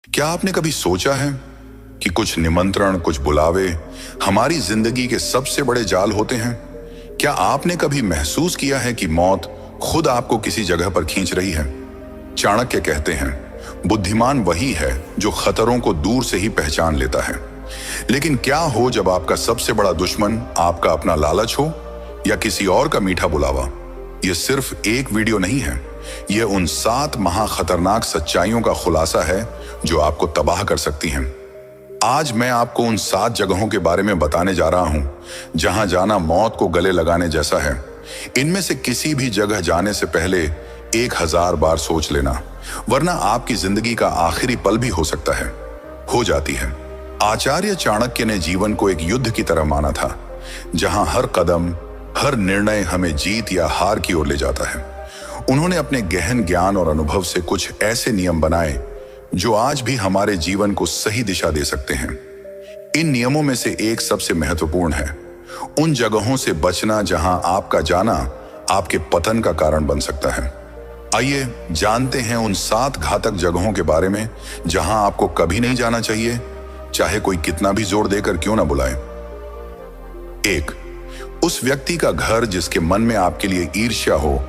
क्या आपने कभी सोचा है कि कुछ निमंत्रण, कुछ बुलावे हमारी जिंदगी के सबसे बड़े जाल होते हैं? क्या आपने कभी महसूस किया है कि मौत खुद आपको किसी जगह पर खींच रही है? चाणक्य कहते हैं, बुद्धिमान वही है जो खतरों को दूर से ही पहचान लेता है। लेकिन क्या हो जब आपका सबसे बड़ा दुश्मन आपका अपना लालच हो या किसी और का मीठा बुलावा? यह सिर्फ एक वीडियो नहीं है, यह उन 7 महाखतरनाक सच्चाइयों का खुलासा है जो आपको तबाह कर सकती हैं। आज मैं आपको उन 7 जगहों के बारे में बताने जा रहा हूं जहां जाना मौत को गले लगाने जैसा है। इनमें से किसी भी जगह जाने से पहले 1000 बार सोच लेना, वरना आपकी जिंदगी का आखिरी पल भी हो सकता है, हो जाती है। आचार्य चाणक्य ने जीवन को एक युद्ध की तरह माना था, जहां हर कदम, हर निर्णय हमें जीत या हार की ओर ले जाता है। उन्होंने अपने गहन ज्ञान और अनुभव से कुछ ऐसे नियम बनाए जो आज भी हमारे जीवन को सही दिशा दे सकते हैं। इन नियमों में से एक सबसे महत्वपूर्ण है, उन जगहों से बचना जहां आपका जाना आपके पतन का कारण बन सकता है। आइए जानते हैं उन 7 घातक जगहों के बारे में जहां आपको कभी नहीं जाना चाहिए, चाहे कोई कितना भी जोर देकर क्यों ना बुलाए। 1, उस व्यक्ति का घर जिसके मन में आपके लिए ईर्ष्या हो।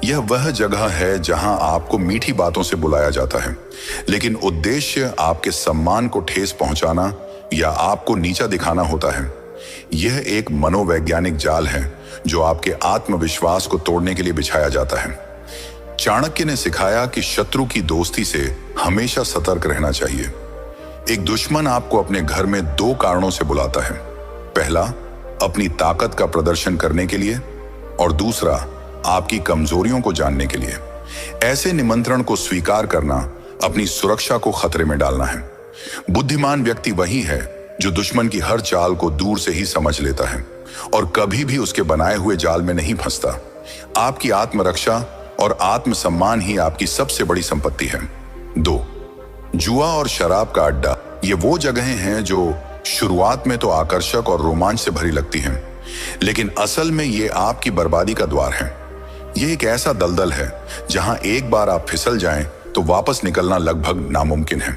यह वह जगह है जहां आपको मीठी बातों से बुलाया जाता है, लेकिन उद्देश्य आपके सम्मान को ठेस पहुंचाना या आपको नीचा दिखाना होता है। यह एक मनोवैज्ञानिक जाल है जो आपके आत्मविश्वास को तोड़ने के लिए बिछाया जाता है। चाणक्य ने सिखाया कि शत्रु की दोस्ती से हमेशा सतर्क रहना चाहिए। एक दुश्मन आपको अपने घर में 2 कारणों से बुलाता है। पहला, अपनी ताकत का प्रदर्शन करने के लिए, और दूसरा, आपकी कमजोरियों को जानने के लिए। ऐसे निमंत्रण को स्वीकार करना अपनी सुरक्षा को खतरे में डालना है। बुद्धिमान व्यक्ति वही है जो दुश्मन की हर चाल को दूर से ही समझ लेता है और कभी भी उसके बनाए हुए जाल में नहीं फंसता। आपकी आत्मरक्षा और आत्मसम्मान ही आपकी सबसे बड़ी संपत्ति है। 2, जुआ और शराब का अड्डा। ये वो जगहें हैं जो शुरुआत में तो आकर्षक और रोमांच से भरी लगती हैं, लेकिन असल में ये आपकी बर्बादी का द्वार है। ये एक ऐसा दलदल है जहां एक बार आप फिसल जाएं तो वापस निकलना लगभग नामुमकिन है।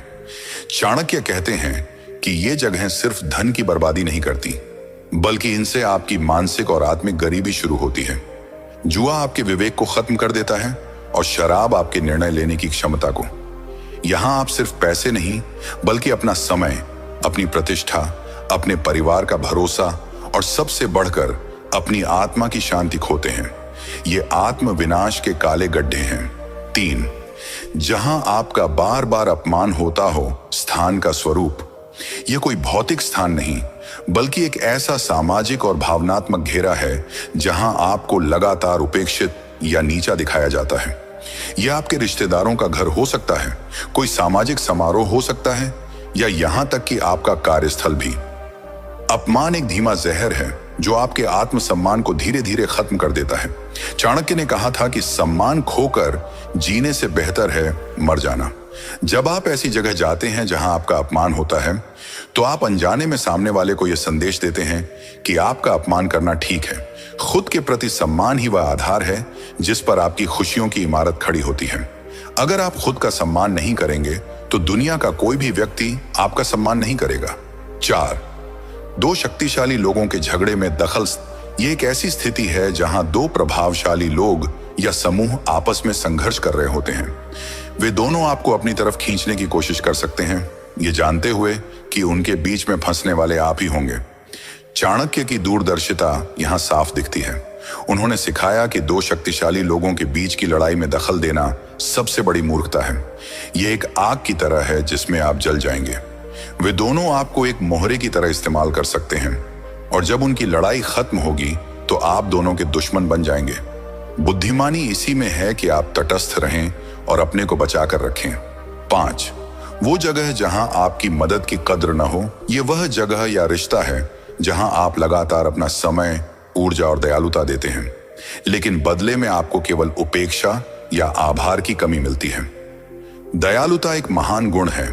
चाणक्य कहते हैं कि ये जगहें सिर्फ धन की बर्बादी नहीं करती, बल्कि इनसे आपकी मानसिक और आत्मिक गरीबी शुरू होती है। जुआ आपके विवेक को खत्म कर देता है और शराब आपके निर्णय लेने की क्षमता को। यहां आप सिर्फ पैसे नहीं, बल्कि अपना समय, अपनी प्रतिष्ठा, अपने परिवार का भरोसा और सबसे बढ़कर अपनी आत्मा की शांति खोते हैं। ये आत्म विनाश के काले गड्ढे हैं। 3, जहां आपका बार बार अपमान होता हो स्थान का स्वरूप। यह कोई भौतिक स्थान नहीं, बल्कि एक ऐसा सामाजिक और भावनात्मक घेरा है जहां आपको लगातार उपेक्षित या नीचा दिखाया जाता है। यह आपके रिश्तेदारों का घर हो सकता है, कोई सामाजिक समारोह हो सकता है, या यहां तक कि आपका कार्यस्थल भी। अपमान एक धीमा जहर है जो आपके आत्मसम्मान को धीरे धीरे खत्म कर देता है। चाणक्य ने कहा था कि सम्मान खोकर जीने से बेहतर है मर जाना। जब आप ऐसी जगह जाते हैं जहां आपका अपमान होता है, तो आप अनजाने में सामने वाले को यह संदेश देते हैं कि आपका अपमान करना ठीक है। खुद के प्रति सम्मान ही वह आधार है जिस पर आपकी खुशियों की इमारत खड़ी होती है। अगर आप खुद का सम्मान नहीं करेंगे तो दुनिया का कोई भी व्यक्ति आपका सम्मान नहीं करेगा। 4, 2 शक्तिशाली लोगों के झगड़े में दखल। ये एक ऐसी स्थिति है जहां 2 प्रभावशाली लोग या समूह आपस में संघर्ष कर रहे होते हैं। वे दोनों आपको अपनी तरफ खींचने की कोशिश कर सकते हैं, ये जानते हुए कि उनके बीच में फंसने वाले आप ही होंगे। चाणक्य की दूरदर्शिता यहां साफ दिखती है। उन्होंने सिखाया कि 2 शक्तिशाली लोगों के बीच की लड़ाई में दखल देना सबसे बड़ी मूर्खता है। यह एक आग की तरह है जिसमें आप जल जाएंगे। वे दोनों आपको एक मोहरे की तरह इस्तेमाल कर सकते हैं, और जब उनकी लड़ाई खत्म होगी तो आप दोनों के दुश्मन बन जाएंगे। बुद्धिमानी इसी में है कि आप तटस्थ रहें और अपने को बचा कर रखें। 5, वो जगह जहां आपकी मदद की कद्र न हो। यह वह जगह या रिश्ता है जहां आप लगातार अपना समय, ऊर्जा और दयालुता देते हैं, लेकिन बदले में आपको केवल उपेक्षा या आभार की कमी मिलती है। दयालुता एक महान गुण है,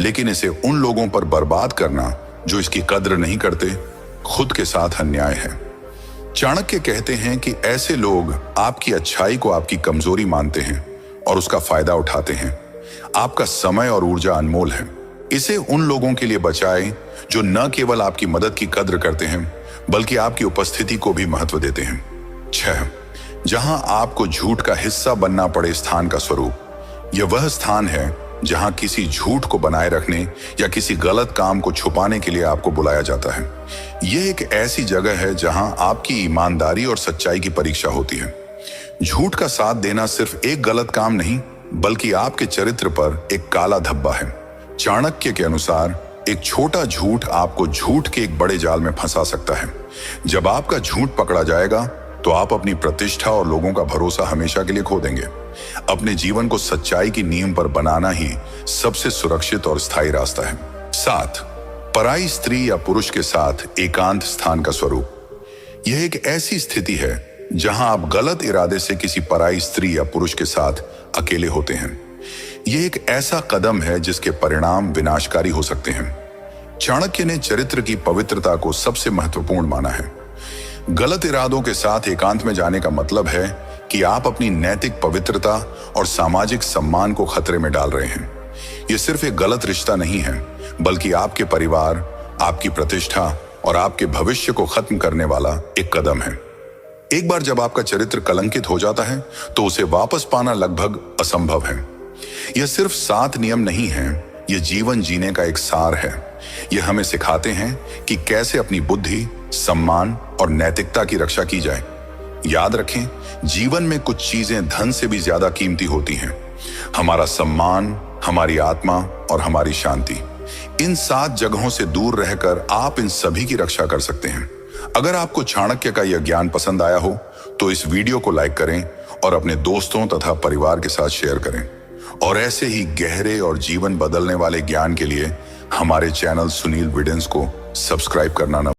लेकिन इसे उन लोगों पर बर्बाद करना जो इसकी कद्र नहीं करते, खुद के साथ अन्याय है। चाणक्य कहते हैं कि ऐसे लोग आपकी अच्छाई को आपकी कमजोरी मानते हैं और उसका फायदा उठाते हैं। आपका समय और ऊर्जा अनमोल है। इसे उन लोगों के लिए बचाएं जो न केवल आपकी मदद की कद्र करते हैं बल्कि आपकी उपस्थिति को भी महत्व देते हैं। 6. जहां आपको झूठ का हिस्सा बनना पड़े स्थान का स्वरूप। यह वह स्थान है जहां किसी झूठ को बनाए रखने या किसी गलत काम को छुपाने के लिए आपको बुलाया जाता है। यह एक ऐसी जगह है जहां आपकी ईमानदारी और सच्चाई की परीक्षा होती है। झूठ का साथ देना सिर्फ एक गलत काम नहीं बल्कि आपके चरित्र पर एक काला धब्बा है। चाणक्य के अनुसार एक छोटा झूठ आपको झूठ के एक बड़े जाल में फंसा सकता है। जब आपका झूठ पकड़ा जाएगा तो आप अपनी प्रतिष्ठा और लोगों का भरोसा हमेशा के लिए खो देंगे। अपने जीवन को सच्चाई की नींव पर बनाना ही सबसे सुरक्षित और स्थायी रास्ता है। 7. पराई स्त्री या पुरुष के साथ एकांत स्थान का स्वरूप। यह एक ऐसी स्थिति है जहां आप गलत इरादे से किसी पराई स्त्री या पुरुष के साथ अकेले होते हैं। यह एक ऐसा कदम है जिसके परिणाम विनाशकारी हो सकते हैं। चाणक्य ने चरित्र की पवित्रता को सबसे महत्वपूर्ण माना है। गलत इरादों के साथ एकांत में जाने का मतलब है कि आप अपनी नैतिक पवित्रता और सामाजिक सम्मान को खतरे में डाल रहे हैं। यह सिर्फ एक गलत रिश्ता नहीं है बल्कि आपके परिवार, आपकी प्रतिष्ठा और आपके भविष्य को खत्म करने वाला एक कदम है। एक बार जब आपका चरित्र कलंकित हो जाता है तो उसे वापस पाना लगभग असंभव है। यह सिर्फ 7 नियम नहीं है, यह जीवन जीने का एक सार है। यह हमें सिखाते हैं कि कैसे अपनी बुद्धि, सम्मान और नैतिकता की रक्षा की जाए। याद रखें, जीवन में कुछ चीजें धन से भी ज्यादा कीमती होती हैं। हमारा सम्मान, हमारी आत्मा और हमारी शांति। इन 7 जगहों से दूर रहकर आप इन सभी की रक्षा कर सकते हैं। अगर आपको चाणक्य का यह ज्ञान पसंद आया हो तो इस वीडियो को लाइक करें और अपने दोस्तों तथा परिवार के साथ शेयर करें। और ऐसे ही गहरे और जीवन बदलने वाले ज्ञान के लिए हमारे चैनल सुनील विडेंस को सब्सक्राइब करना न